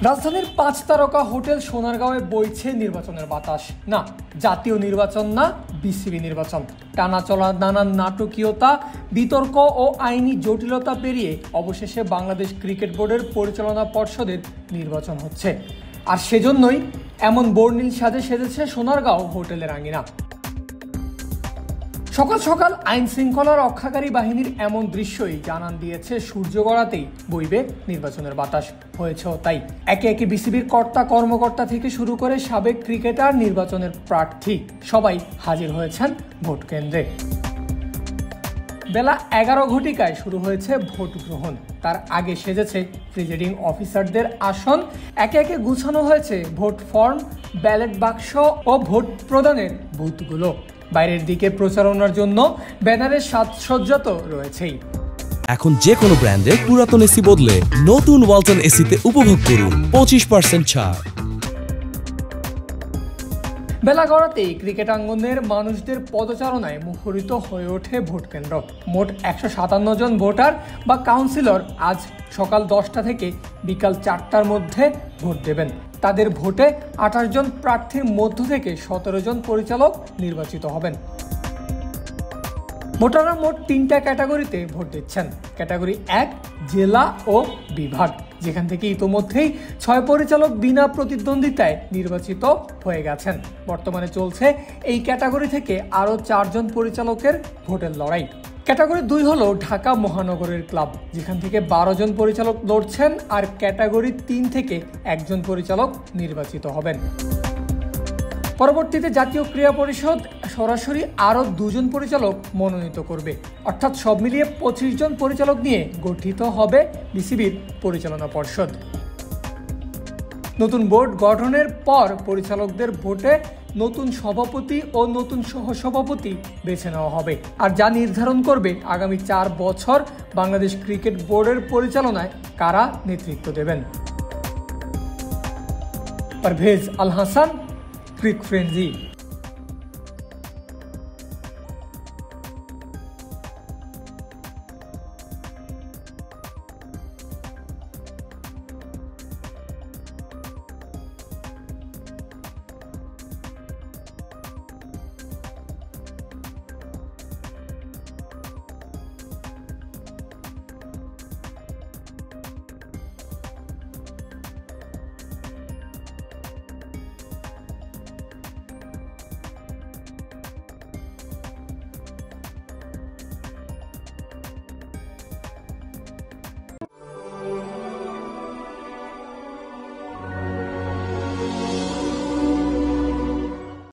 রাজধানীর 5 তারকা হোটেল সোনারগাঁওয়ে বইছে নির্বাচনের বাতাস। না, জাতীয় নির্বাচন না, বিসিবি নির্বাচন। টানা চলা নানান নাটকীয়তা, বিতর্ক ও আইনি জটিলতা পেরিয়ে অবশেষে বাংলাদেশ ক্রিকেট বোর্ডের পরিচালনা পর্ষদের নির্বাচন হচ্ছে। আর সেজন্যই এমন বর্ণিল সাজে সেজেছে সোনারগাঁও হোটেলের আঙিনা। সকাল সকাল আইন শৃঙ্খলা রক্ষাকারী বাহিনীর এমন দৃশ্যই জানান দিয়েছে সূর্য গড়াতেই বইবে নির্বাচনের বাতাস। হয়েছেও তাই। একে একে বিসিবির কর্তা কর্মকর্তা থেকে শুরু করে সাবেক ক্রিকেটার, নির্বাচনের প্রার্থী সবাই হাজির হয়েছেন ভোট কেন্দ্রে। বেলা 11 ঘটিকায় শুরু হয়েছে ভোট গ্রহণ। তার আগে সেজেছে প্রিজাইডিং অফিসারদের আসন। একে একে গুছানো হয়েছে ভোট ফর্ম, ব্যালট বাক্স ও ভোট প্রদানের বুথগুলো। বাইরের দিকে প্রচারণার জন্য ব্যানারের সাজসজ্জা তো রয়েছেই। এখন যে কোনো ব্র্যান্ডের পুরাতন এসি বদলে নতুন ওয়ালটন এসিতে উপভোগ করুন 25% ছাড়। বেলা গড়াতেই ক্রিকেট আঙ্গনের মানুষদের পদচারণায় মুখরিত হয়ে ওঠে ভোট কেন্দ্র। মোট 157 জন ভোটার বা কাউন্সিলর আজ সকাল 10টা থেকে বিকাল 4টার মধ্যে ভোট দেবেন। তাদের ভোটে 28 জন প্রার্থীর মধ্য থেকে 17 জন পরিচালক নির্বাচিত হবেন। ভোটাররা মোট 3টা ক্যাটাগরিতে ভোট দিচ্ছেন। ক্যাটাগরি 1 জেলা ও বিভাগ, যেখান থেকে ইতোমধ্যেই 6 পরিচালক বিনা প্রতিদ্বন্দ্বিতায় নির্বাচিত হয়ে গেছেন। বর্তমানে চলছে এই ক্যাটাগরি থেকে আরও 4 জন পরিচালকের ভোটের লড়াই। ক্যাটাগরি 2 হলো ঢাকা মহানগরের ক্লাব, যেখান থেকে 12 জন পরিচালক লড়ছেন। আর ক্যাটাগরি 3 থেকে 1 জন পরিচালক নির্বাচিত হবেন। পরবর্তীতে জাতীয় ক্রীড়া পরিষদ সরাসরি আরও 2 জন পরিচালক মনোনীত করবে। অর্থাৎ সব মিলিয়ে 25 জন পরিচালক নিয়ে গঠিত হবে বিসিবির পরিচালনা পর্ষদ। নতুন বোর্ড গঠনের পর পরিচালকদের ভোটে নতুন সভাপতি ও নতুন সহসভাপতি বেছে নেওয়া হবে। আর যা নির্ধারণ করবে আগামী 4 বছর বাংলাদেশ ক্রিকেট বোর্ডের পরিচালনায় কারা নেতৃত্ব দেবেন। পারভেজ আল হাসান, ক্রিক ফ্রেন্জি।